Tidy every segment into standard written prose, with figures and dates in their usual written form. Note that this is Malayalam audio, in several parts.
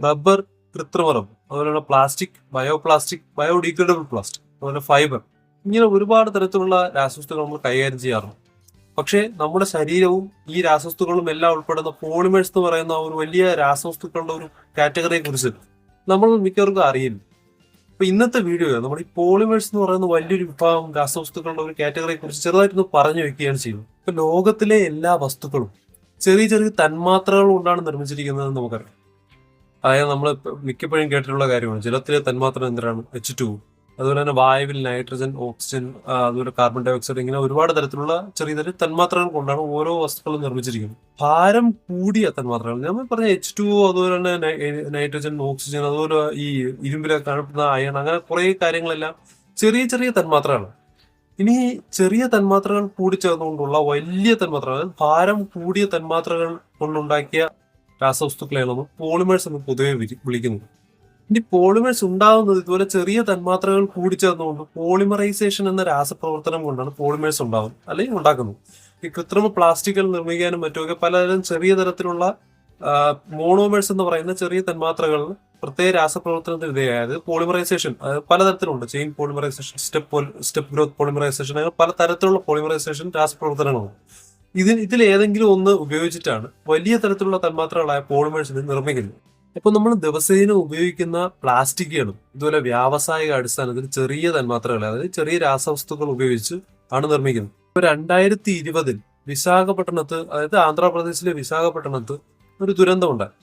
റബ്ബർ, കൃത്രിമം, അതുപോലെ പ്ലാസ്റ്റിക്, ബയോപ്ലാസ്റ്റിക്, ബയോഡീഗ്രേഡബിൾ പ്ലാസ്റ്റിക്, അതുപോലെ ഫൈബർ, ഇങ്ങനെ ഒരുപാട് തരത്തിലുള്ള രാസവസ്തുക്കൾ നമ്മൾ കൈകാര്യം ചെയ്യാറുണ്ട്. പക്ഷേ നമ്മുടെ ശരീരവും ഈ രാസവസ്തുക്കളും എല്ലാം ഉൾപ്പെടുന്ന പോളിമേഴ്സ് എന്ന് പറയുന്ന ഒരു വലിയ രാസവസ്തുക്കളുടെ ഒരു കാറ്റഗറിയെ കുറിച്ച് നമ്മൾ മിക്കവർക്കും അറിയില്ല. അപ്പൊ ഇന്നത്തെ വീഡിയോ നമ്മൾ ഈ പോളിമേഴ്സ് എന്ന് പറയുന്ന വലിയൊരു വിഭാഗം രാസവസ്തുക്കളുടെ ഒരു കാറ്റഗറിയെ കുറിച്ച് ചെറുതായിട്ടൊന്ന് പറഞ്ഞു വെക്കുകയാണ് ചെയ്യുന്നത്. ഇപ്പൊ ലോകത്തിലെ എല്ലാ വസ്തുക്കളും ചെറിയ ചെറിയ തന്മാത്രകൾ കൊണ്ടാണ് നിർമ്മിച്ചിരിക്കുന്നത് നമുക്കറിയാം. അതായത് നമ്മൾ മിക്കപ്പോഴും കേട്ടിട്ടുള്ള കാര്യമാണ് ജലത്തിലെ തന്മാത്ര എന്തിനാണ് H2, അതുപോലെ തന്നെ വായുവിൽ നൈട്രജൻ, ഓക്സിജൻ, അതുപോലെ കാർബൺ ഡൈ ഓക്സൈഡ്, ഇങ്ങനെ ഒരുപാട് തരത്തിലുള്ള ചെറിയ ചെറിയ തന്മാത്രകൾ കൊണ്ടാണ് ഓരോ വസ്തുക്കളും നിർമ്മിച്ചിരിക്കുന്നത്. ഭാരം കൂടിയ തന്മാത്രകൾ നമ്മൾ പറഞ്ഞ H2O, അതുപോലെ തന്നെ നൈട്രജൻ, ഓക്സിജൻ, അതുപോലെ ഈ ഇരുമ്പിലൊക്കെ കാണപ്പെടുന്ന അയൺ, അങ്ങനെ കുറെ കാര്യങ്ങളെല്ലാം ചെറിയ ചെറിയ തന്മാത്രകളാണ്. ഇനി ചെറിയ തന്മാത്രകൾ കൂടിച്ചേർന്നുകൊണ്ടുള്ള വലിയ തന്മാത്രകൾ, അതായത് ഭാരം കൂടിയ തന്മാത്രകൾ കൊണ്ടുണ്ടാക്കിയ രാസവസ്തുക്കളെയാണ് നമ്മൾ പോളിമേഴ്സ് എന്ന് പൊതുവെ വിളിക്കുന്നത്. ഇനി പോളിമേഴ്സ് ഉണ്ടാകുന്നത് ഇതുപോലെ ചെറിയ തന്മാത്രകൾ കൂടിച്ചേർന്നുകൊണ്ട് പോളിമറൈസേഷൻ എന്ന രാസപ്രവർത്തനം കൊണ്ടാണ് പോളിമേഴ്സ് ഉണ്ടാകുന്നത് അല്ലെങ്കിൽ ഉണ്ടാക്കുന്നത്. ഈ കൃത്രിമ പ്ലാസ്റ്റിക്കുകൾ നിർമ്മിക്കാനും മറ്റുമൊക്കെ പലതരം ചെറിയ തരത്തിലുള്ള മോണോമേഴ്സ് എന്ന് പറയുന്ന ചെറിയ തന്മാത്രകൾ പ്രത്യേക രാസപ്രവർത്തനത്തിന് വിധേയമായത് പോളിമറൈസേഷൻ പലതരത്തിലുണ്ട്. Chain polymerisation, step growth polymerisation, അങ്ങനെ പലതരത്തിലുള്ള പോളിമറൈസേഷൻ രാസപ്രവർത്തനങ്ങളുണ്ട്. ഇതിൽ ഏതെങ്കിലും ഒന്ന് ഉപയോഗിച്ചിട്ടാണ് വലിയ തരത്തിലുള്ള തന്മാത്രകളായ പോളിമേഴ്സിനെ നിർമ്മിക്കുന്നത്. ഇപ്പൊ നമ്മൾ ദിവസേന ഉപയോഗിക്കുന്ന പ്ലാസ്റ്റിക്കുകളും ഇതുപോലെ വ്യാവസായിക അടിസ്ഥാനത്തിൽ ചെറിയ തന്മാത്രകൾ, അതായത് ചെറിയ രാസവസ്തുക്കൾ ഉപയോഗിച്ച് ആണ് നിർമ്മിക്കുന്നത്. ഇപ്പൊ 2020 വിശാഖപട്ടണത്ത്, അതായത് ആന്ധ്രാപ്രദേശിലെ വിശാഖപട്ടണത്ത് ഒരു ദുരന്തം ഉണ്ടായി.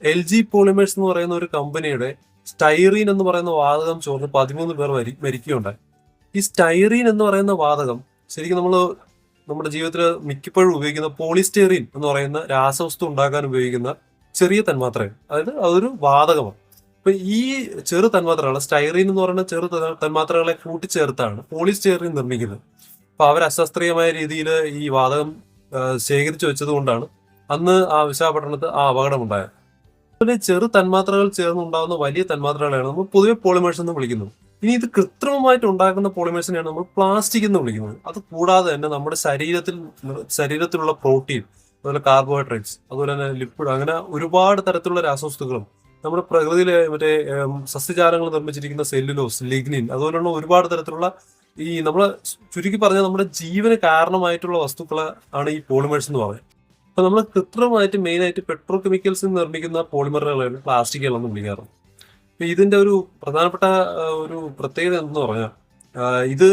LG പോളിമേഴ്സ് എന്ന് പറയുന്ന ഒരു കമ്പനിയുടെ സ്റ്റൈറീൻ എന്ന് പറയുന്ന വാതകം ചോർന്ന് 13 പേർ മരിക്കുകയുണ്ടായി. ഈ സ്റ്റൈറീൻ എന്ന് പറയുന്ന വാതകം ശരിക്കും നമ്മുടെ ജീവിതത്തിൽ മിക്കപ്പോഴും ഉപയോഗിക്കുന്ന പോളിസ്റ്റെറീൻ എന്ന് പറയുന്ന രാസവസ്തു ഉണ്ടാക്കാൻ ഉപയോഗിക്കുന്ന ചെറിയ തന്മാത്രയാണ്, അതായത് അതൊരു വാതകമാണ്. അപ്പൊ ഈ ചെറു തന്മാത്രകൾ, സ്റ്റൈറീൻ എന്ന് പറയുന്ന ചെറു തന്മാത്രകളെ കൂട്ടിച്ചേർത്താണ് പോളിസ്റ്റെറീൻ നിർമ്മിക്കുന്നത്. അപ്പൊ അവർ അശാസ്ത്രീയമായ രീതിയിൽ ഈ വാതകം ശേഖരിച്ചു വെച്ചത് കൊണ്ടാണ് അന്ന് ആ വിശാഖപട്ടണത്ത് ആ അപകടം ഉണ്ടായത്. അതുപോലെ ചെറു തന്മാത്രകൾ ചേർന്നുണ്ടാകുന്ന വലിയ തന്മാത്രകളെയാണ് നമ്മൾ പൊതുവെ പോളിമേഴ്സ് എന്ന് വിളിക്കുന്നത്. ഇനി ഇത് കൃത്രിമമായിട്ട് ഉണ്ടാക്കുന്ന പോളിമേഴ്സിനെയാണ് നമ്മൾ പ്ലാസ്റ്റിക് എന്ന് വിളിക്കുന്നത്. അത് കൂടാതെ തന്നെ നമ്മുടെ ശരീരത്തിലുള്ള പ്രോട്ടീൻ, അതുപോലെ കാർബോഹൈഡ്രേറ്റ്സ്, അതുപോലെ തന്നെ ലിപ്പിഡ്, അങ്ങനെ ഒരുപാട് തരത്തിലുള്ള രാസവസ്തുക്കളും നമ്മുടെ പ്രകൃതിയിലെ സസ്യജാലങ്ങൾ നിർമ്മിച്ചിരിക്കുന്ന സെല്ലുലോസ്, ലിഗ്നിൻ, അതുപോലെയുള്ള ഒരുപാട് തരത്തിലുള്ള ഈ നമ്മളെ ചുരുക്കി പറഞ്ഞാൽ നമ്മുടെ ജീവന് കാരണമായിട്ടുള്ള വസ്തുക്കളെ ആണ് ഈ പോളിമേഴ്സ് എന്ന് പറയുന്നത്. അപ്പൊ നമ്മൾ കൃത്രിമമായിട്ട് മെയിനായിട്ട് പെട്രോ കെമിക്കൽസ് നിർമ്മിക്കുന്ന പോളിമറുകളാണ് പ്ലാസ്റ്റിക്കുകളെന്ന് വിളിക്കാറുണ്ട്. അപ്പൊ ഇതിന്റെ ഒരു പ്രധാനപ്പെട്ട ഒരു പ്രത്യേകത എന്ന് പറഞ്ഞാൽ ഇത്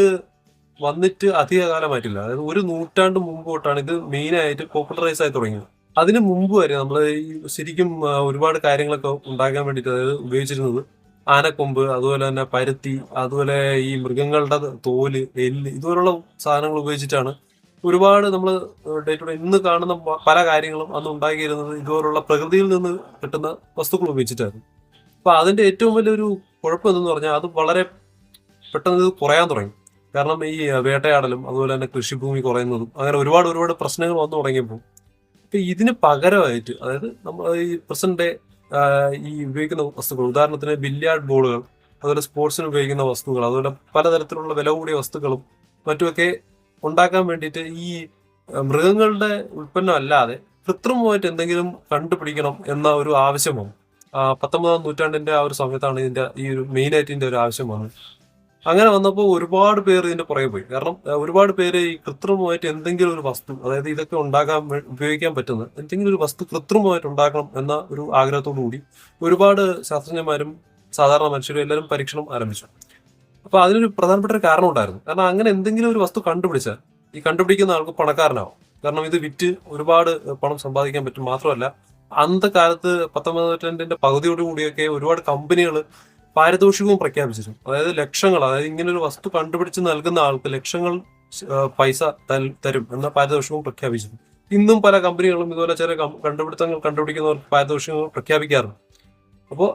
വന്നിട്ട് അധികകാലമായിട്ടില്ല. അതായത് ഒരു നൂറ്റാണ്ട് മുമ്പ് തൊട്ടാണ് ഇത് മെയിനായിട്ട് പോപ്പുലറൈസ് ആയി തുടങ്ങിയത്. അതിന് മുമ്പ് വരെ നമ്മൾ ഈ ശരിക്കും ഒരുപാട് കാര്യങ്ങളൊക്കെ ഉണ്ടാക്കാൻ വേണ്ടിയിട്ട്, അതായത് ഉപയോഗിച്ചിരുന്നത് ആനക്കൊമ്പ്, അതുപോലെ തന്നെ പരുത്തി, അതുപോലെ ഈ മൃഗങ്ങളുടെ തോല്, എല്ല്, ഇതുപോലുള്ള സാധനങ്ങൾ ഉപയോഗിച്ചിട്ടാണ് ഒരുപാട് നമ്മൾ ഡേ ടു ഡേ ഇന്ന് കാണുന്ന പല കാര്യങ്ങളും അന്ന് ഉണ്ടാക്കിയിരുന്നത് ഇതുപോലുള്ള പ്രകൃതിയിൽ നിന്ന് കിട്ടുന്ന വസ്തുക്കൾ ഉപയോഗിച്ചിട്ടായിരുന്നു. അപ്പൊ അതിന്റെ ഏറ്റവും വലിയൊരു കുഴപ്പം എന്തെന്ന് പറഞ്ഞാൽ അത് വളരെ പെട്ടെന്ന് ഇത് കുറയാൻ തുടങ്ങി. കാരണം ഈ വേട്ടയാടലും അതുപോലെ തന്നെ കൃഷിഭൂമി കുറയുന്നതും അങ്ങനെ ഒരുപാട് പ്രശ്നങ്ങൾ വന്നു തുടങ്ങിയപ്പോൾ ഇപ്പൊ ഇതിന് പകരമായിട്ട്, അതായത് നമ്മൾ ഈ പ്രസന്റ് ഈ ഉപയോഗിക്കുന്ന വസ്തുക്കൾ, ഉദാഹരണത്തിന് ബില്യാർഡ് ബോളുകൾ, അതുപോലെ സ്പോർട്സിന് ഉപയോഗിക്കുന്ന വസ്തുക്കൾ, അതുപോലെ പലതരത്തിലുള്ള വില കൂടിയ വസ്തുക്കളും മറ്റുമൊക്കെ ഉണ്ടാക്കാൻ വേണ്ടിയിട്ട് ഈ മൃഗങ്ങളുടെ ഉൽപ്പന്നം അല്ലാതെ കൃത്രിമമായിട്ട് എന്തെങ്കിലും കണ്ടുപിടിക്കണം എന്ന ഒരു ആവശ്യമാണ്. 19ാം നൂറ്റാണ്ടിന്റെ ആ ഒരു സമയത്താണ് ഇതിന്റെ ഈ ഒരു മെയിനായിട്ട് ഇതിന്റെ ഒരു ആവശ്യമാണ്. അങ്ങനെ വന്നപ്പോൾ ഒരുപാട് പേര് ഇതിന്റെ പുറകെ പോയി. കാരണം ഒരുപാട് പേര് ഈ കൃത്രിമമായിട്ട് എന്തെങ്കിലും ഒരു വസ്തു, അതായത് ഇതൊക്കെ ഉപയോഗിക്കാൻ പറ്റുന്ന എന്തെങ്കിലും ഒരു വസ്തു കൃത്രിമമായിട്ട് ഉണ്ടാക്കണം എന്ന ഒരു ആഗ്രഹത്തോടു കൂടി ഒരുപാട് ശാസ്ത്രജ്ഞന്മാരും സാധാരണ മനുഷ്യരും എല്ലാവരും പരീക്ഷണം ആരംഭിച്ചു. അപ്പൊ അതിനൊരു പ്രധാനപ്പെട്ട ഒരു കാരണം ഉണ്ടായിരുന്നു. കാരണം അങ്ങനെ എന്തെങ്കിലും ഒരു വസ്തു കണ്ടുപിടിച്ചാൽ ഈ കണ്ടുപിടിക്കുന്ന ആൾക്ക് പണക്കാരനാവും. കാരണം ഇത് വിറ്റ് ഒരുപാട് പണം സമ്പാദിക്കാൻ പറ്റും. മാത്രമല്ല അന്നത്തെ കാലത്ത് 19ാം നൂറ്റാണ്ടിന്റെ പകുതിയോട് കൂടിയൊക്കെ ഒരുപാട് കമ്പനികൾ പാരിതോഷികവും പ്രഖ്യാപിച്ചിരുന്നു. അതായത് ലക്ഷങ്ങൾ, അതായത് ഇങ്ങനെ ഒരു വസ്തു കണ്ടുപിടിച്ച് നൽകുന്ന ആൾക്ക് ലക്ഷങ്ങൾ പൈസ തരും എന്ന പാരിതോഷികവും പ്രഖ്യാപിച്ചിരുന്നു. ഇന്നും പല കമ്പനികളും ഇതുപോലെ ചെറിയ കണ്ടുപിടിക്കുന്നവർക്ക് പാരിതോഷികങ്ങൾ പ്രഖ്യാപിക്കാറുണ്ട്. അപ്പോൾ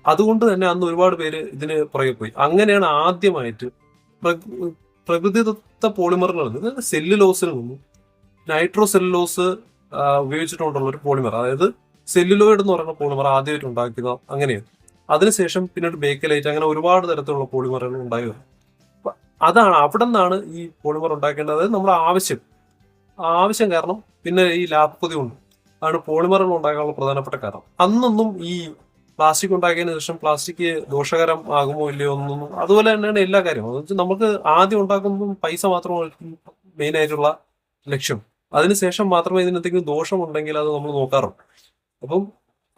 അതുകൊണ്ട് തന്നെ അന്ന് ഒരുപാട് പേര് ഇതിന് പുറകെ പോയി. അങ്ങനെയാണ് ആദ്യമായിട്ട് പ്രകൃതിദത്ത പോളിമറുകളിൽ നിന്ന് സെല്ലുലോസിൽ നിന്നും നൈട്രോ സെല്ലുലോസ് ഉപയോഗിച്ചിട്ടുള്ള ഒരു പോളിമർ, അതായത് സെല്ലുലോയിഡ് എന്ന് പറയുന്ന പോളിമർ ആദ്യമായിട്ട് ഉണ്ടാക്കിയത് അങ്ങനെയാണ്. അതിനുശേഷം പിന്നീട് ബേക്കലൈറ്റ്, അങ്ങനെ ഒരുപാട് തരത്തിലുള്ള പോളിമറുകൾ ഉണ്ടായി വരും. അതാണ് അവിടെ നിന്നാണ് ഈ പോളിമർ ഉണ്ടാക്കേണ്ടത്. അതായത് നമ്മുടെ ആവശ്യം കാരണം പിന്നെ ഈ ലാഭക്കൊതി കൊണ്ട് ആണ് പോളിമറുകൾ ഉണ്ടാക്കാനുള്ള പ്രധാനപ്പെട്ട കാരണം. അന്നൊന്നും ഈ പ്ലാസ്റ്റിക് ഉണ്ടാക്കിയതിനു ശേഷം പ്ലാസ്റ്റിക് ദോഷകരം ആകുമോ ഇല്ലയോ എന്നൊന്നും, അതുപോലെ തന്നെയാണ് എല്ലാ കാര്യവും. എന്ന് വെച്ചാൽ നമുക്ക് ആദ്യം ഉണ്ടാക്കുമ്പോൾ പൈസ മാത്രമായിരിക്കും മെയിൻ ആയിട്ടുള്ള ലക്ഷ്യം. അതിനുശേഷം മാത്രമേ ഇതിനെന്തെങ്കിലും ദോഷമുണ്ടെങ്കിൽ അത് നമ്മൾ നോക്കാറുള്ളൂ. അപ്പം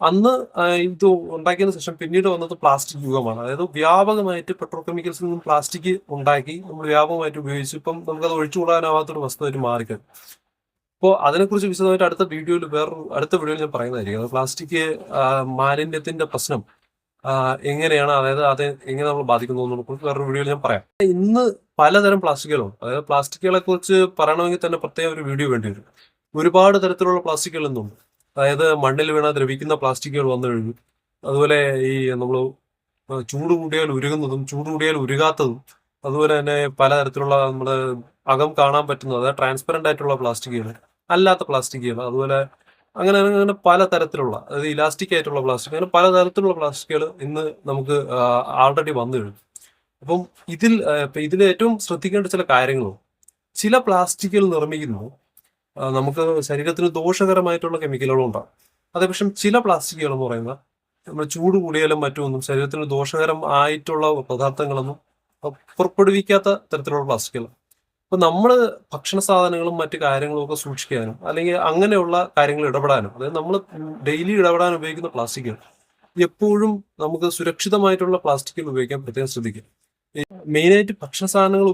അന്ന് ഇത് ഉണ്ടാക്കിയതിനു ശേഷം പിന്നീട് വന്നത് പ്ലാസ്റ്റിക് യുഗമാണ്. അതായത് വ്യാപകമായിട്ട് പെട്രോ കെമിക്കൽസിൽ നിന്നും പ്ലാസ്റ്റിക് ഉണ്ടാക്കി നമ്മൾ വ്യാപകമായിട്ട് ഉപയോഗിച്ചു. ഇപ്പം നമുക്കത് ഒഴിച്ചുകൂടാനാവാത്തൊരു വസ്തുവായിട്ട് മാറിക്കഴിഞ്ഞു. അപ്പോൾ അതിനെക്കുറിച്ച് വിശദമായിട്ട് അടുത്ത വീഡിയോയിൽ ഞാൻ പറയുന്നതായിരിക്കും. അത് പ്ലാസ്റ്റിക് മാലിന്യത്തിന്റെ പ്രശ്നം എങ്ങനെയാണ്, അതായത് അത് എങ്ങനെ നമ്മൾ ബാധിക്കുന്നു എന്നതിനെ കുറിച്ച് വേറൊരു വീഡിയോയിൽ ഞാൻ പറയാം. ഇന്ന് പലതരം പ്ലാസ്റ്റിക്കുകളുണ്ട്. അതായത് പ്ലാസ്റ്റിക്കുകളെ കുറിച്ച് പറയണമെങ്കിൽ തന്നെ പ്രത്യേക ഒരു വീഡിയോ വേണ്ടി വരും. ഒരുപാട് തരത്തിലുള്ള പ്ലാസ്റ്റിക്കുകൾ ഇന്നുണ്ട്. അതായത് മണ്ണിൽ വീണ ദ്രവിക്കുന്ന പ്ലാസ്റ്റിക്കുകൾ വന്നു കഴിഞ്ഞു. അതുപോലെ ഈ നമ്മൾ ചൂട് കൂടിയാൽ ഉരുകുന്നതും ചൂട് കൂടിയാൽ ഉരുകാത്തതും, അതുപോലെ തന്നെ പലതരത്തിലുള്ള നമ്മുടെ അകം കാണാൻ പറ്റുന്നത്, അതായത് ട്രാൻസ്പെറന്റ് ആയിട്ടുള്ള പ്ലാസ്റ്റിക്കുകൾ, അല്ലാത്ത പ്ലാസ്റ്റിക്കുകൾ, അതുപോലെ അങ്ങനെ അങ്ങനെ പലതരത്തിലുള്ള, അതായത് ഇലാസ്റ്റിക് ആയിട്ടുള്ള പ്ലാസ്റ്റിക്, അങ്ങനെ പലതരത്തിലുള്ള പ്ലാസ്റ്റിക്കുകൾ ഇന്ന് നമുക്ക് ആൾറെഡി വന്നു കഴിഞ്ഞു. അപ്പം ഇതിൽ ഏറ്റവും ശ്രദ്ധിക്കേണ്ട ചില കാര്യങ്ങളും, ചില പ്ലാസ്റ്റിക്കുകൾ നിർമ്മിക്കുന്നത് നമുക്ക് ശരീരത്തിന് ദോഷകരമായിട്ടുള്ള കെമിക്കലുകളും ഉണ്ടാകും. അതേപക്ഷം ചില പ്ലാസ്റ്റിക്കുകൾ എന്ന് പറയുന്നത് നമ്മൾ ചൂട് കൂടിയാലും മറ്റൊന്നും ശരീരത്തിന് ദോഷകരം ആയിട്ടുള്ള പദാർത്ഥങ്ങളൊന്നും പുറപ്പെടുവിക്കാത്ത തരത്തിലുള്ള പ്ലാസ്റ്റിക്കുകൾ. അപ്പൊ നമ്മൾ ഭക്ഷണ സാധനങ്ങളും മറ്റു കാര്യങ്ങളും ഒക്കെ സൂക്ഷിക്കാനും അല്ലെങ്കിൽ അങ്ങനെയുള്ള കാര്യങ്ങൾ ഇടപെടാനും, അതായത് നമ്മൾ ഡെയിലി ഇടപെടാൻ ഉപയോഗിക്കുന്ന പ്ലാസ്റ്റിക്കുകൾ എപ്പോഴും നമുക്ക് സുരക്ഷിതമായിട്ടുള്ള പ്ലാസ്റ്റിക്കുകൾ ഉപയോഗിക്കാൻ പ്രത്യേകം ശ്രദ്ധിക്കുക. മെയിനായിട്ട് ഭക്ഷണ സാധനങ്ങൾ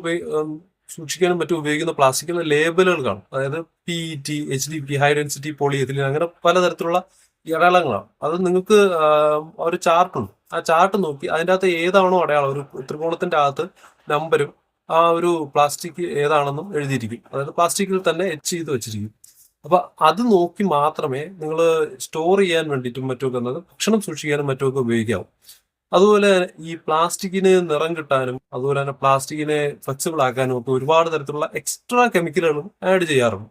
സൂക്ഷിക്കാനും മറ്റും ഉപയോഗിക്കുന്ന പ്ലാസ്റ്റിക്കിന്റെ ലേബലുകൾ കാണും. അതായത് PET, HDP, ഹൈ ഡെൻസിറ്റി പോളിയെഥിലീൻ, അങ്ങനെ പലതരത്തിലുള്ള അടയാളങ്ങളാണ്. അത് നിങ്ങൾക്ക് ഒരു ചാർട്ടുണ്ട്. ആ ചാർട്ട് നോക്കി അതിൻ്റെ അകത്ത് ഏതാണോ അടയാളം, ഒരു ത്രികോണത്തിന്റെ അകത്ത് നമ്പരും ആ ഒരു പ്ലാസ്റ്റിക് ഏതാണെന്നും എഴുതിയിരിക്കും. അതായത് പ്ലാസ്റ്റിക്കിൽ തന്നെ എച്ച് ചെയ്ത് വെച്ചിരിക്കും. അപ്പൊ അത് നോക്കി മാത്രമേ നിങ്ങൾ സ്റ്റോർ ചെയ്യാൻ വേണ്ടിയിട്ടും മറ്റുമൊക്കെ, ഭക്ഷണം സൂക്ഷിക്കാനും മറ്റുമൊക്കെ ഉപയോഗിക്കാവും. അതുപോലെ ഈ പ്ലാസ്റ്റിക്കിന് നിറം കിട്ടാനും അതുപോലെ തന്നെ പ്ലാസ്റ്റിക്കിനെ ഫ്ലെക്സിബിൾ ആക്കാനും ഒക്കെ ഒരുപാട് തരത്തിലുള്ള എക്സ്ട്രാ കെമിക്കലുകളും ആഡ് ചെയ്യാറുണ്ട്.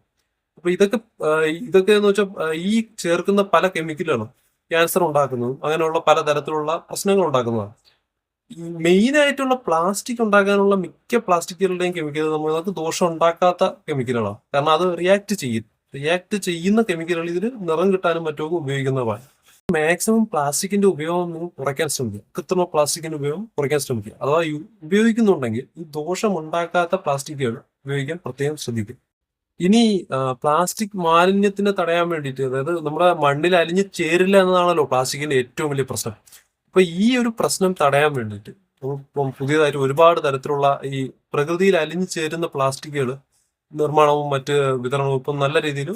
അപ്പൊ ഇതൊക്കെ എന്ന് വെച്ചാൽ ഈ ചേർക്കുന്ന പല കെമിക്കലുകളും ക്യാൻസർ ഉണ്ടാക്കുന്നതും അങ്ങനെയുള്ള പലതരത്തിലുള്ള പ്രശ്നങ്ങൾ ഉണ്ടാക്കുന്നതാണ്. ഈ മെയിൻ ആയിട്ടുള്ള പ്ലാസ്റ്റിക് ഉണ്ടാക്കാനുള്ള മിക്ക പ്ലാസ്റ്റിക്കുകളുടെയും കെമിക്കൽ നമുക്ക് ദോഷം ഉണ്ടാക്കാത്ത കെമിക്കലുകളാണ്. കാരണം അത് റിയാക്ട് ചെയ്യുന്ന കെമിക്കലുകൾ ഇതിന് നിറം കിട്ടാനും മറ്റുമൊക്കെ ഉപയോഗിക്കുന്നതാണ്. മാക്സിമം പ്ലാസ്റ്റിക്കിന്റെ ഉപയോഗം കുറയ്ക്കാൻ ശ്രമിക്കുക. കൃത്രിമ പ്ലാസ്റ്റിക്കിന്റെ ഉപയോഗം കുറയ്ക്കാൻ ശ്രമിക്കുക. അഥവാ ഉപയോഗിക്കുന്നുണ്ടെങ്കിൽ ഈ ദോഷം ഉണ്ടാക്കാത്ത പ്ലാസ്റ്റിക്കുകൾ ഉപയോഗിക്കാൻ പ്രത്യേകം ശ്രദ്ധിക്കുക. ഇനി പ്ലാസ്റ്റിക് മാലിന്യത്തിനെ തടയാൻ വേണ്ടിയിട്ട്, അതായത് നമ്മുടെ മണ്ണിൽ അലിഞ്ഞ് ചേരില്ല എന്നതാണല്ലോ പ്ലാസ്റ്റിക്കിന്റെ ഏറ്റവും വലിയ പ്രശ്നം. അപ്പൊ ഈ ഒരു പ്രശ്നം തടയാൻ വേണ്ടിയിട്ട് പുതിയതായിട്ട് ഒരുപാട് തരത്തിലുള്ള ഈ പ്രകൃതിയിൽ അലിഞ്ഞു ചേരുന്ന പ്ലാസ്റ്റിക്കുകൾ നിർമ്മാണവും മറ്റ് വിതരണവും ഇപ്പം നല്ല രീതിയിൽ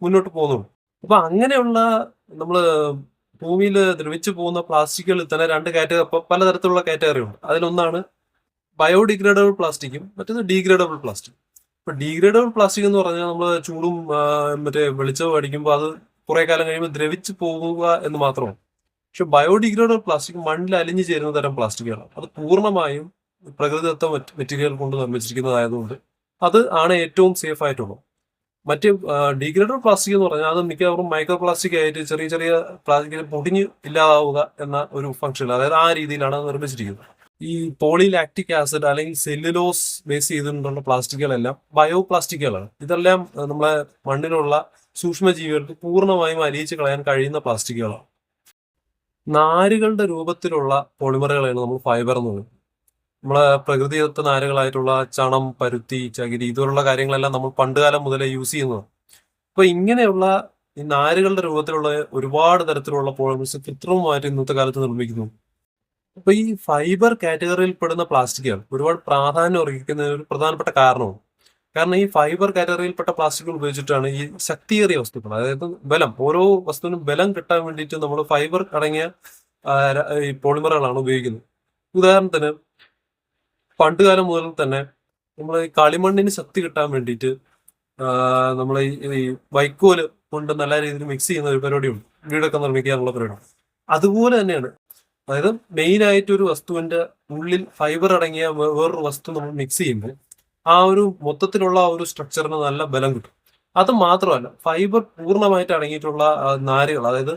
മുന്നോട്ട് പോകുന്നുണ്ട്. അപ്പൊ അങ്ങനെയുള്ള നമ്മള് ഭൂമിയിൽ ദ്രവിച്ചു പോകുന്ന പ്ലാസ്റ്റിക്കുകളിൽ തന്നെ പലതരത്തിലുള്ള കാറ്റഗറി ഉണ്ട്. അതിലൊന്നാണ് ബയോഡിഗ്രേഡബിൾ പ്ലാസ്റ്റിക്കും മറ്റേത് ഡീഗ്രേഡബിൾ പ്ലാസ്റ്റിക്. ഇപ്പൊ ഡീഗ്രേഡബിൾ പ്ലാസ്റ്റിക് എന്ന് പറഞ്ഞാൽ നമ്മൾ ചൂടും മറ്റേ വെളിച്ചവും അടിക്കുമ്പോൾ അത് കുറെ കാലം കഴിയുമ്പോൾ ദ്രവിച്ചു പോവുക എന്ന് മാത്രമാണ്. പക്ഷെ ബയോഡിഗ്രേഡബിൾ പ്ലാസ്റ്റിക് മണ്ണിൽ അലിഞ്ഞു ചേരുന്ന തരം പ്ലാസ്റ്റിക്കുകളാണ്. അത് പൂർണ്ണമായും പ്രകൃതിദത്ത മെറ്റീരിയൽ കൊണ്ട് നിർമ്മിച്ചിരിക്കുന്നതായതുകൊണ്ട് അത് ആണ് ഏറ്റവും സേഫ് ആയിട്ടുള്ളത്. മറ്റ് ഡീഗ്രേഡബിൾ പ്ലാസ്റ്റിക് എന്ന് പറഞ്ഞാൽ അത് മിക്കവാറും മൈക്രോ പ്ലാസ്റ്റിക് ആയിട്ട് ചെറിയ ചെറിയ പ്ലാസ്റ്റിക്കിൽ പൊടിഞ്ഞ് ഇല്ലാതാവുക എന്ന ഒരു ഫംഗ്ഷൻ, അതായത് ആ രീതിയിലാണ് നിർമ്മിച്ചിരിക്കുന്നത്. ഈ പോളിലാക്റ്റിക് ആസിഡ് അല്ലെങ്കിൽ സെല്ലുലോസ് ബേസ് ചെയ്തിട്ടുള്ള പ്ലാസ്റ്റിക്കുകളെല്ലാം ബയോ പ്ലാസ്റ്റിക്കുകളാണ്. ഇതെല്ലാം നമ്മളെ മണ്ണിലുള്ള സൂക്ഷ്മജീവികൾക്ക് പൂർണ്ണമായും അലിയിച്ച് കളയാൻ കഴിയുന്ന പ്ലാസ്റ്റിക്കുകളാണ്. നാരുകളുടെ രൂപത്തിലുള്ള പോളിമറുകളാണ് നമ്മൾ ഫൈബർ എന്ന് പറയുന്നത്. നമ്മളെ പ്രകൃതിദത്ത നാരുകളായിട്ടുള്ള ചണം, പരുത്തി, ചകിരി ഇതുപോലുള്ള കാര്യങ്ങളെല്ലാം നമ്മൾ പണ്ടുകാലം മുതലേ യൂസ് ചെയ്യുന്നതാണ്. അപ്പൊ ഇങ്ങനെയുള്ള ഈ നാരുകളുടെ രൂപത്തിലുള്ള ഒരുപാട് തരത്തിലുള്ള പോളിമേഴ്സ് കൃത്രിമമായിട്ട് ഇന്നത്തെ കാലത്ത് നിർമ്മിക്കുന്നു. അപ്പൊ ഈ ഫൈബർ കാറ്റഗറിയിൽ പെടുന്ന പ്ലാസ്റ്റിക്കുകൾ ഒരുപാട് പ്രാധാന്യം അർഹിക്കുന്ന ഒരു പ്രധാനപ്പെട്ട കാരണമാണ്. കാരണം ഈ ഫൈബർ കാറ്റഗറിയിൽപ്പെട്ട പ്ലാസ്റ്റിക്കുകൾ ഉപയോഗിച്ചിട്ടാണ് ഈ ശക്തിയേറിയ വസ്തുക്കൾ, അതായത് ബലം, ഓരോ വസ്തുവിനും ബലം കിട്ടാൻ വേണ്ടിയിട്ട് നമ്മൾ ഫൈബർ അടങ്ങിയ ഈ പോളിമറുകളാണ് ഉപയോഗിക്കുന്നത്. ഉദാഹരണത്തിന് പണ്ടുകാലം മുതൽ തന്നെ നമ്മൾ ഈ കളിമണ്ണിന് ശക്തി കിട്ടാൻ വേണ്ടിയിട്ട് നമ്മൾ ഈ വൈക്കോല് കൊണ്ട് നല്ല രീതിയിൽ മിക്സ് ചെയ്യുന്ന ഒരു പരിപാടിയുണ്ട്, വീടൊക്കെ നിർമ്മിക്കാനുള്ള പരിപാടി. അതുപോലെ തന്നെയാണ്, അതായത് മെയിൻ ആയിട്ട് ഒരു വസ്തുവിന്റെ ഉള്ളിൽ ഫൈബർ അടങ്ങിയ വേറൊരു വസ്തു നമ്മൾ മിക്സ് ചെയ്യുമ്പോൾ ആ ഒരു മൊത്തത്തിലുള്ള ഒരു സ്ട്രക്ചറിന് നല്ല ബലം കിട്ടും. അത് മാത്രമല്ല, ഫൈബർ പൂർണ്ണമായിട്ട് അടങ്ങിയിട്ടുള്ള നാരുകൾ, അതായത്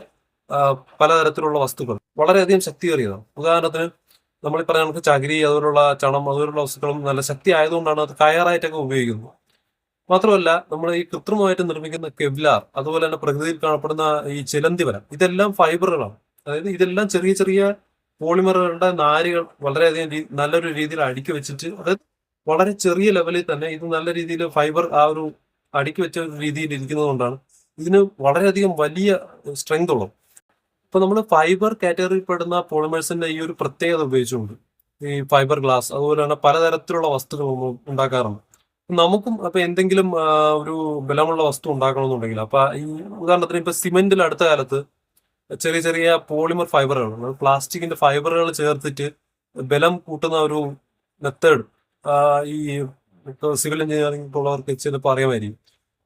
പലതരത്തിലുള്ള വസ്തുക്കൾ വളരെയധികം ശക്തിയേറിയതാണ്. ഉദാഹരണത്തിന് നമ്മൾ ഈ പറഞ്ഞ നമുക്ക് ചകിരി, അതുപോലുള്ള ചണം, അതുപോലുള്ള വസ്തുക്കളും നല്ല ശക്തി ആയതുകൊണ്ടാണ് അത് കയറായിട്ടൊക്കെ ഉപയോഗിക്കുന്നത്. മാത്രമല്ല, നമ്മൾ ഈ കൃത്രിമമായിട്ട് നിർമ്മിക്കുന്ന കെവ്ലാർ, അതുപോലെ തന്നെ പ്രകൃതിയിൽ കാണപ്പെടുന്ന ഈ ചിലന്തി വല, ഇതെല്ലാം ഫൈബറുകളാണ്. അതായത് ഇതെല്ലാം ചെറിയ ചെറിയ പോളിമറുകളുടെ നാരുകൾ വളരെയധികം നല്ലൊരു രീതിയിൽ അടുക്കി വെച്ചിട്ട്, അതായത് വളരെ ചെറിയ ലെവലിൽ തന്നെ ഇത് നല്ല രീതിയിൽ ഫൈബർ ആ ഒരു അടുക്കി വെച്ച ഒരു രീതിയിൽ ഇരിക്കുന്നത് കൊണ്ടാണ് ഇതിന് വളരെയധികം വലിയ സ്ട്രെങ്ത് ഉള്ളത്. ഇപ്പൊ നമ്മൾ ഫൈബർ കാറ്റഗറിയിൽ പെടുന്ന പോളിമേഴ്സിന്റെ ഈ ഒരു പ്രത്യേകത ഉപയോഗിച്ചുകൊണ്ട് ഈ ഫൈബർ ഗ്ലാസ് അതുപോലെ തന്നെ പലതരത്തിലുള്ള വസ്തുക്കൾ നമ്മൾ ഉണ്ടാക്കാറുണ്ട്. നമുക്കും അപ്പൊ എന്തെങ്കിലും ഒരു ബലമുള്ള വസ്തു ഉണ്ടാക്കണമെന്നുണ്ടെങ്കിൽ അപ്പൊ ഈ ഉദാഹരണത്തിന് ഇപ്പൊ സിമെന്റിൽ അടുത്ത കാലത്ത് ചെറിയ ചെറിയ പോളിമർ ഫൈബറുകൾ, പ്ലാസ്റ്റിക്കിന്റെ ഫൈബറുകൾ ചേർത്തിട്ട് ബലം കൂട്ടുന്ന ഒരു മെത്തേഡ് ഈ സിവിൽ എഞ്ചിനീയറിംഗ് ഉള്ളവർക്ക് ചിലപ്പോൾ അറിയാമായിരിക്കും.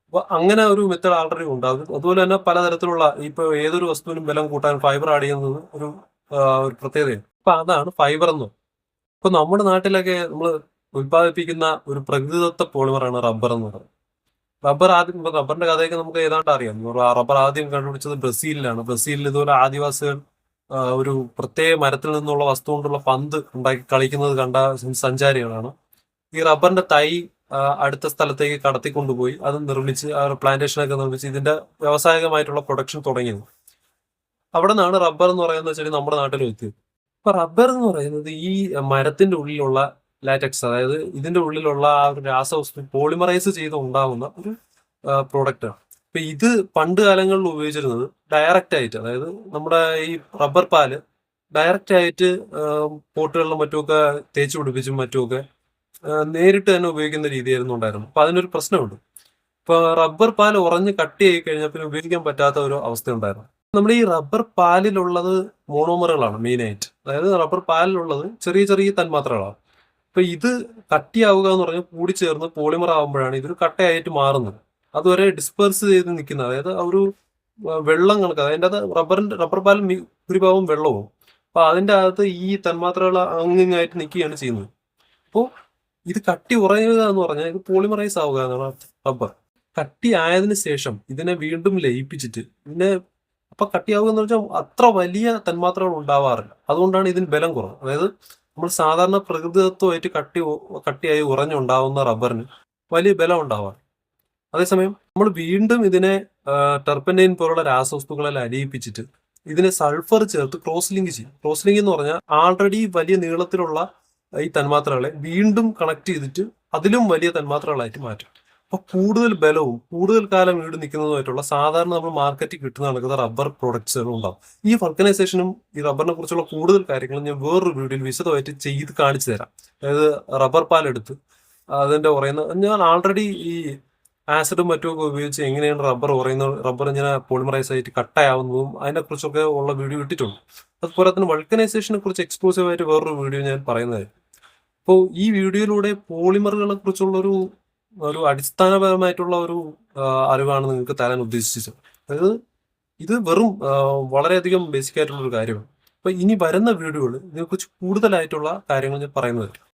അപ്പൊ അങ്ങനെ ഒരു മെത്തേഡ് ആൾറെഡി ഉണ്ടാകും. അതുപോലെ തന്നെ പലതരത്തിലുള്ള ഇപ്പൊ ഏതൊരു വസ്തുവിനും ബലം കൂട്ടാൻ ഫൈബർ ആഡ് ചെയ്യുന്നത് ഒരു പ്രത്യേകതയാണ്. അപ്പൊ അതാണ് ഫൈബർ എന്ന്. ഇപ്പൊ നമ്മുടെ നാട്ടിലൊക്കെ നമ്മൾ ഉത്പാദിപ്പിക്കുന്ന ഒരു പ്രകൃതിദത്ത പോളിമറാണ് റബ്ബർ എന്ന് പറയുന്നത്. റബ്ബറിന്റെ കഥയൊക്കെ നമുക്ക് ഏതാണ്ട് അറിയാം. റബ്ബർ ആദ്യം കണ്ടുപിടിച്ചത് ബ്രസീലിലാണ്. ബ്രസീലിൽ ഇതുപോലെ ആദിവാസികൾ ഒരു പ്രത്യേക മരത്തിൽ നിന്നുള്ള വസ്തു കൊണ്ടുള്ള പന്ത് ഉണ്ടാക്കി കളിക്കുന്നത് കണ്ട സഞ്ചാരികളാണ് ഈ റബ്ബറിന്റെ തൈ അടുത്ത സ്ഥലത്തേക്ക് കടത്തിക്കൊണ്ടുപോയി അത് നിർമ്മിച്ച് ആ പ്ലാന്റേഷനൊക്കെ നിർമ്മിച്ച് ഇതിന്റെ വ്യാവസായികമായിട്ടുള്ള പ്രൊഡക്ഷൻ തുടങ്ങിയത്. അവിടെ നിന്നാണ് റബ്ബർ എന്ന് പറയുന്നത് വെച്ചാൽ നമ്മുടെ നാട്ടിൽ എത്തിയത്. ഇപ്പൊ റബ്ബർ എന്ന് പറയുന്നത് ഈ മരത്തിന്റെ ഉള്ളിലുള്ള ലാറ്റക്സ്, അതായത് ഇതിന്റെ ഉള്ളിലുള്ള ആ ഒരു രാസവസ്തു പോളിമറൈസ് ചെയ്ത് ഉണ്ടാകുന്ന ഒരു പ്രോഡക്റ്റ് ആണ്. ഇപ്പൊ ഇത് പണ്ട് കാലങ്ങളിൽ ഉപയോഗിച്ചിരുന്നത് ഡയറക്റ്റ് ആയിട്ട്, അതായത് നമ്മുടെ ഈ റബ്ബർ പാല് ഡയറക്റ്റ് ആയിട്ട് പോട്ടുകളിലും മറ്റുമൊക്കെ തേച്ച് പിടിപ്പിച്ചും മറ്റുമൊക്കെ നേരിട്ട് തന്നെ ഉപയോഗിക്കുന്ന രീതിയായിരുന്നു ഉണ്ടായിരുന്നു. അപ്പൊ അതിനൊരു പ്രശ്നമുണ്ട്. ഇപ്പൊ റബ്ബർ പാൽ ഉറഞ്ഞ് കട്ടിയായി കഴിഞ്ഞാൽ പിന്നെ ഉപയോഗിക്കാൻ പറ്റാത്ത ഒരു അവസ്ഥ ഉണ്ടായിരുന്നു. നമ്മുടെ ഈ റബ്ബർ പാലിലുള്ളത് മോണോമറുകളാണ് മെയിനായിട്ട്. അതായത് റബ്ബർ പാലിലുള്ളത് ചെറിയ ചെറിയ തന്മാത്രകളാണ്. അപ്പൊ ഇത് കട്ടിയാവുക എന്ന് പറഞ്ഞാൽ കൂടിച്ചേർന്ന് പോളിമർ ആകുമ്പോഴാണ് ഇതൊരു കട്ടയായിട്ട് മാറുന്നത്. അതുവരെ ഡിസ്പേഴ്സ് ചെയ്ത് നിൽക്കുന്നത്, അതായത് ഒരു വെള്ളം കണക്ക്, അതിൻ്റെ അത് റബ്ബർ പാൽ ഭൂരിഭാഗം വെള്ളവും. അപ്പൊ അതിൻ്റെ അകത്ത് ഈ തന്മാത്രകൾ അങ്ങിങ്ങായിട്ട് നിൽക്കുകയാണ് ചെയ്യുന്നത്. അപ്പോൾ ഇത് കട്ടി ഉറയുക എന്ന് പറഞ്ഞാൽ ഇത് പോളിമറൈസ് ആവുക എന്നാണ് റബ്ബർ. കട്ടി ആയതിനു ശേഷം ഇതിനെ വീണ്ടും ലയിപ്പിച്ചിട്ട് ഇതിനെ അപ്പൊ കട്ടിയാവുക എന്ന് വെച്ചാൽ അത്ര വലിയ തന്മാത്രകൾ ഉണ്ടാവാറില്ല. അതുകൊണ്ടാണ് ഇതിന് ബലം കുറവ്. അതായത് നമ്മൾ സാധാരണ പ്രകൃതിദത്തമായിട്ട് കട്ടിയായി ഉറഞ്ഞുണ്ടാവുന്ന റബ്ബറിന് വലിയ ബലം ഉണ്ടാവാറ്. അതേസമയം നമ്മൾ വീണ്ടും ഇതിനെ ടെർപ്പന്റൈൻ പോലുള്ള രാസവസ്തുക്കളെല്ലാം അലിയിപ്പിച്ചിട്ട് ഇതിനെ സൾഫർ ചേർത്ത് ക്രോസ് ലിങ്ക് ചെയ്യും. ക്രോസ് ലിങ്ക് എന്ന് പറഞ്ഞാൽ ആൾറെഡി വലിയ നീളത്തിലുള്ള ഈ തന്മാത്രകളെ വീണ്ടും കണക്ട് ചെയ്തിട്ട് അതിലും വലിയ തന്മാത്രകളായിട്ട് മാറ്റും. അപ്പൊ കൂടുതൽ ബലവും കൂടുതൽ കാലം ഈട് നിൽക്കുന്നതുമായിട്ടുള്ള സാധാരണ നമ്മൾ മാർക്കറ്റിൽ കിട്ടുന്ന നടക്കുന്ന റബ്ബർ പ്രോഡക്ട്സുകളും ഉണ്ടാവും. ഈ വൾക്കനൈസേഷനും ഈ റബ്ബറിനെ കുറിച്ചുള്ള കൂടുതൽ കാര്യങ്ങളും ഞാൻ വേറൊരു വീഡിയോയിൽ വിശദമായിട്ട് ചെയ്ത് കാണിച്ചു തരാം. അതായത് റബ്ബർ പാലെടുത്ത് അതിന്റെ പറയുന്ന ഞാൻ ആൾറെഡി ഈ ആസിഡും മറ്റുമൊക്കെ ഉപയോഗിച്ച് എങ്ങനെയാണ് റബ്ബർ ഇങ്ങനെ പോളിമറൈസ് ആയിട്ട് കട്ടായാവുന്നതും അതിനെക്കുറിച്ചൊക്കെ ഉള്ള വീഡിയോ ഇട്ടിട്ടുണ്ട്. അതുപോലെ തന്നെ വൾക്കനൈസേഷനെ കുറിച്ച് എക്സ്ക്ലൂസീവ് ആയിട്ട് വേറൊരു വീഡിയോ ഞാൻ പറയുന്നതായിരിക്കും. അപ്പോൾ ഈ വീഡിയോയിലൂടെ പോളിമറുകളെ കുറിച്ചുള്ള ഒരു അടിസ്ഥാനപരമായിട്ടുള്ള ഒരു അറിവാണ് നിങ്ങൾക്ക് തരാൻ ഉദ്ദേശിച്ചത്. അതായത് ഇത് വെറും വളരെയധികം ബേസിക് ആയിട്ടുള്ള ഒരു കാര്യമാണ്. അപ്പൊ ഇനി വരുന്ന വീഡിയോകൾ ഇതിനെക്കുറിച്ച് കൂടുതലായിട്ടുള്ള കാര്യങ്ങൾ ഞാൻ പറയുന്നതായിരിക്കും.